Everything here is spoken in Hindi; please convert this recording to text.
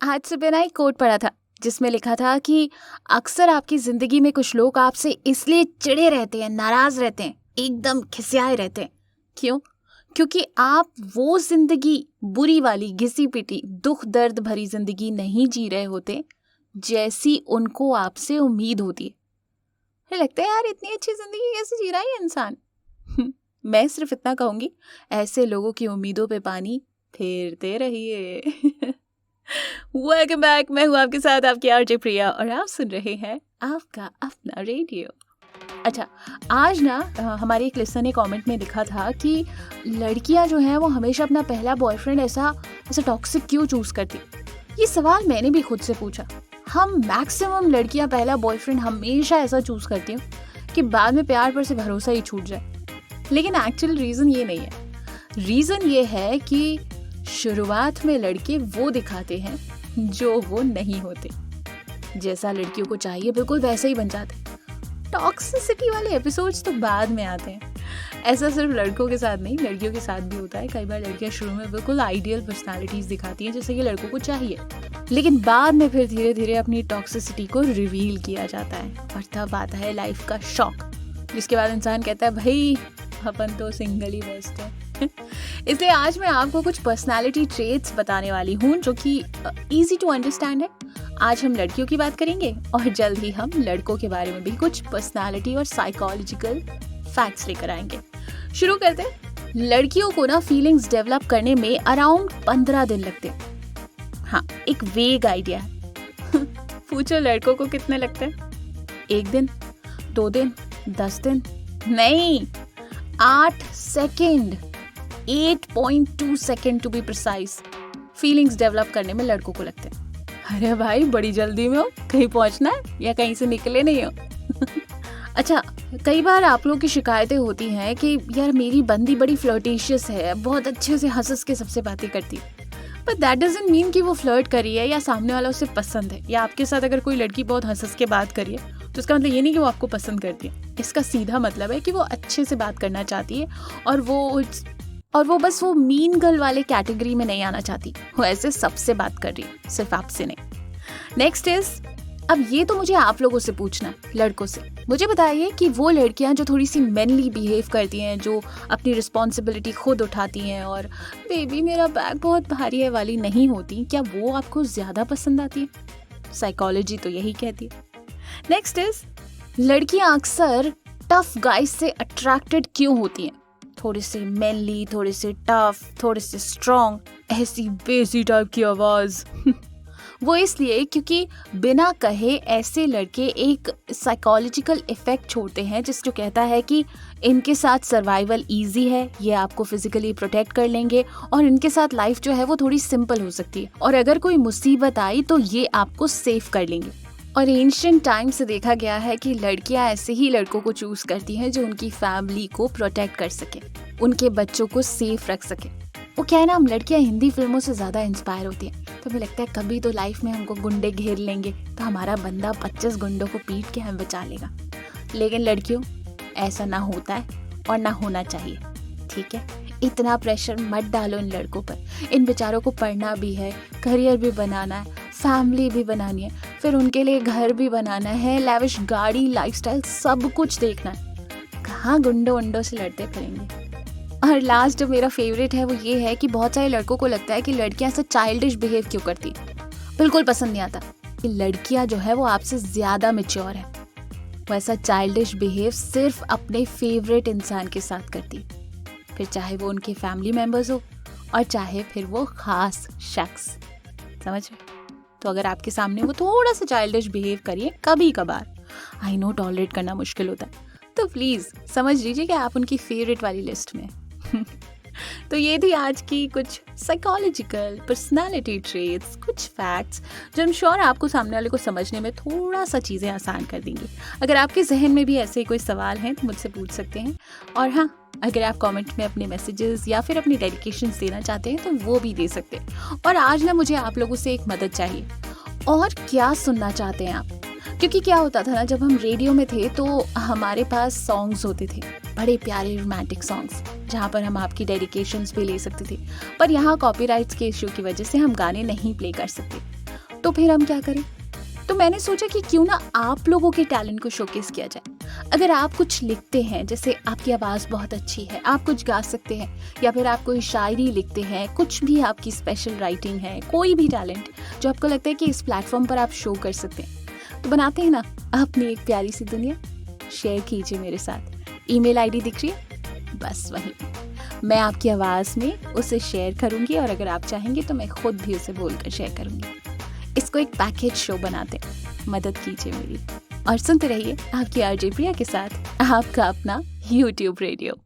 आज सुबह ना एक कोट पढ़ा था जिसमें लिखा था कि अक्सर आपकी जिंदगी में कुछ लोग आपसे इसलिए चिढ़े रहते हैं, नाराज रहते हैं, एकदम खिसियाए रहते हैं। क्यों? क्योंकि आप वो जिंदगी, बुरी वाली, घिसी पिटी, दुख दर्द भरी जिंदगी नहीं जी रहे होते जैसी उनको आपसे उम्मीद होती है। मुझे लगता है यार, इतनी अच्छी जिंदगी कैसे जी रहा है ये इंसान। मैं सिर्फ इतना कहूंगी, ऐसे लोगों की उम्मीदों पे पानी फेरते रहिए। Welcome back. मैं हूँ आपके साथ आपकी आरजे प्रिया और आप सुन रहे हैं आपका अपना रेडियो। अच्छा, आज ना हमारे एक लिस्टर ने कमेंट में लिखा था कि लड़कियां जो हैं वो हमेशा अपना पहला बॉयफ्रेंड ऐसा टॉक्सिक क्यों चूज करती। ये सवाल मैंने भी खुद से पूछा। हम मैक्सिमम लड़कियां पहला बॉयफ्रेंड हमेशा ऐसा चूज करती हूँ कि बाद में प्यार पर से भरोसा ही छूट जाए। लेकिन एक्चुअल रीजन ये नहीं है। रीजन ये है कि शुरुआत में लड़के वो दिखाते हैं जो वो नहीं होते। जैसा लड़कियों को चाहिए बिल्कुल वैसे ही बन जाते। टॉक्सिसिटी वाले एपिसोड्स तो बाद में आते हैं। ऐसा सिर्फ लड़कों के साथ नहीं, लड़कियों के साथ भी होता है। कई बार लड़कियां शुरू में बिल्कुल आइडियल पर्सनालिटीज दिखाती हैं जैसे कि लड़कों को चाहिए, लेकिन बाद में फिर धीरे धीरे अपनी टॉक्सिसिटी को रिवील किया जाता है और तब आता है लाइफ का शॉक, जिसके बाद इंसान कहता है भाई अपन तो सिंगल ही बेस्ट है। इसलिए आज मैं आपको कुछ पर्सनालिटी ट्रेट्स बताने वाली हूँ जो कि इजी टू अंडरस्टैंड है। आज हम लड़कियों की बात करेंगे और जल्द ही हम लड़कों के बारे में भी कुछ पर्सनालिटी और साइकोलॉजिकल फैक्ट्स लेकर आएंगे। शुरू करते हैं। लड़कियों को ना फीलिंग्स डेवलप करने में अराउंड 15 दिन लगते हैं। हाँ, एक वेग आइडिया है। पूछो लड़कों को कितने लगते हैं? 1 दिन, 2 दिन, 10 दिन? नहीं, 8 second, 8.2 second to be precise feelings develop करने में लड़कों को लगते हैं। अरे भाई, बड़ी जल्दी में हो, कहीं पहुंचना है या कहीं से निकले नहीं हो? अच्छा, कई बार आप लोगों की शिकायतें होती हैं कि यार मेरी बंदी बड़ी फ्लर्टिशियस है, बहुत अच्छे से हंस के सबसे बातें करती है। बट दैट डजंट मीन कि वो फ्लर्ट करी है या सामने वाला उसे पसंद है। या आपके साथ अगर कोई लड़की बहुत हंस के बात करी है तो इसका मतलब ये नहीं कि वो आपको पसंद करती है। इसका सीधा मतलब है कि वो अच्छे से बात करना चाहती है और वो बस वो मीन गर्ल वाले कैटेगरी में नहीं आना चाहती। वो ऐसे सबसे बात कर रही है, सिर्फ आपसे नहीं। नेक्स्ट इज, अब ये तो मुझे आप लोगों से पूछना है, लड़कों से। मुझे बताइए कि वो लड़कियां जो थोड़ी सी मैनली बिहेव करती हैं, जो अपनी रिस्पॉन्सिबिलिटी खुद उठाती हैं और बेबी मेरा बैग बहुत भारी है वाली नहीं होती, क्या वो आपको ज्यादा पसंद आती है? साइकोलॉजी तो यही कहती है। नेक्स्ट इज, लड़कियां अक्सर टफ गाइज से अट्रैक्टेड क्यों होती हैं? थोड़े से मैनली, थोड़े से टफ, थोड़े से स्ट्रॉन्ग, ऐसी बेसी टाइप की आवाज। वो इसलिए क्योंकि बिना कहे ऐसे लड़के एक साइकोलॉजिकल इफेक्ट छोड़ते हैं जो कहता है कि इनके साथ सर्वाइवल इजी है, ये आपको फिजिकली प्रोटेक्ट कर लेंगे और इनके साथ लाइफ जो है वो थोड़ी सिंपल हो सकती है और अगर कोई मुसीबत आई तो ये आपको सेफ कर लेंगे। और एंशिएंट टाइम से देखा गया है कि लड़कियां ऐसे ही लड़कों को चूज करती हैं जो उनकी फैमिली को प्रोटेक्ट कर सके, उनके बच्चों को सेफ रख सके। वो क्या है ना, हम लड़कियां हिंदी फिल्मों से ज्यादा इंस्पायर होती हैं, तो हमें लगता है कभी तो लाइफ में हमको गुंडे घेर लेंगे तो हमारा बंदा 25 गुंडों को पीट के हमें बचा लेगा। लेकिन लड़कियों, ऐसा ना होता है और ना होना चाहिए, ठीक है? इतना प्रेशर मत डालो इन लड़कों पर। इन बेचारों को पढ़ना भी है, करियर भी बनाना है, फैमिली भी बनानी है, फिर उनके लिए घर भी बनाना है, लैविश गाड़ी, लाइफस्टाइल, सब कुछ देखना है। कहाँ गुंडों से लड़ते फिरेंगे। और लास्ट जो मेरा फेवरेट है वो ये है कि बहुत सारे लड़कों को लगता है कि लड़कियां ऐसा चाइल्डिश बिहेव क्यों करती। बिल्कुल पसंद नहीं आता कि लड़कियां जो है वो आपसे ज्यादा मैच्योर है। वो ऐसा चाइल्डिश बिहेव सिर्फ अपने फेवरेट इंसान के साथ करती, फिर चाहे वो उनके फैमिली मेंबर्स हो और चाहे फिर वो खास शख्स। समझ में? तो अगर आपके सामने वो थोड़ा सा चाइल्डिश बिहेव करिए कभी कभार, आई नो टॉलरेट करना मुश्किल होता है, तो प्लीज समझ लीजिए कि आप उनकी फेवरेट वाली लिस्ट में। तो ये थी आज की कुछ साइकोलॉजिकल पर्सनालिटी ट्रेट्स, कुछ फैक्ट्स जो हम श्योर आपको सामने वाले को समझने में थोड़ा सा चीज़ें आसान कर देंगी। अगर आपके जहन में भी ऐसे कोई सवाल हैं तो मुझसे पूछ सकते हैं। और हाँ, अगर आप कमेंट में अपने मैसेजेस या फिर अपनी डेडिकेशंस देना चाहते हैं तो वो भी दे सकते हैं। और आज ना मुझे आप लोगों से एक मदद चाहिए। और क्या सुनना चाहते हैं आप? क्योंकि क्या होता था ना, जब हम रेडियो में थे तो हमारे पास सॉन्ग्स होते थे, बड़े प्यारे रोमांटिक सॉन्ग्स, जहाँ पर हम आपकी डेडिकेशंस भी ले सकते थे। पर यहाँ कॉपीराइट्स के इशू की वजह से हम गाने नहीं प्ले कर सकते। तो फिर हम क्या करें? तो मैंने सोचा कि क्यों ना आप लोगों के टैलेंट को शोकेस किया जाए। अगर आप कुछ लिखते हैं, जैसे आपकी आवाज़ बहुत अच्छी है, आप कुछ गा सकते हैं, या फिर आप कोई शायरी लिखते हैं, कुछ भी आपकी स्पेशल राइटिंग है, कोई भी टैलेंट जो आपको लगता है कि इस प्लेटफॉर्म पर आप शो कर सकते हैं, तो बनाते हैं ना अपनी एक प्यारी सी दुनिया। शेयर कीजिए मेरे साथ। ईमेल आईडी दिख रही है, बस वही मैं आपकी आवाज़ में उसे शेयर करूँगी, और अगर आप चाहेंगे तो मैं खुद भी उसे बोलकर शेयर करूँगी। इसको एक पैकेज शो बनाते, मदद कीजिए मेरी, और सुनते रहिए आपकी आरजे प्रिया के साथ आपका अपना YouTube रेडियो।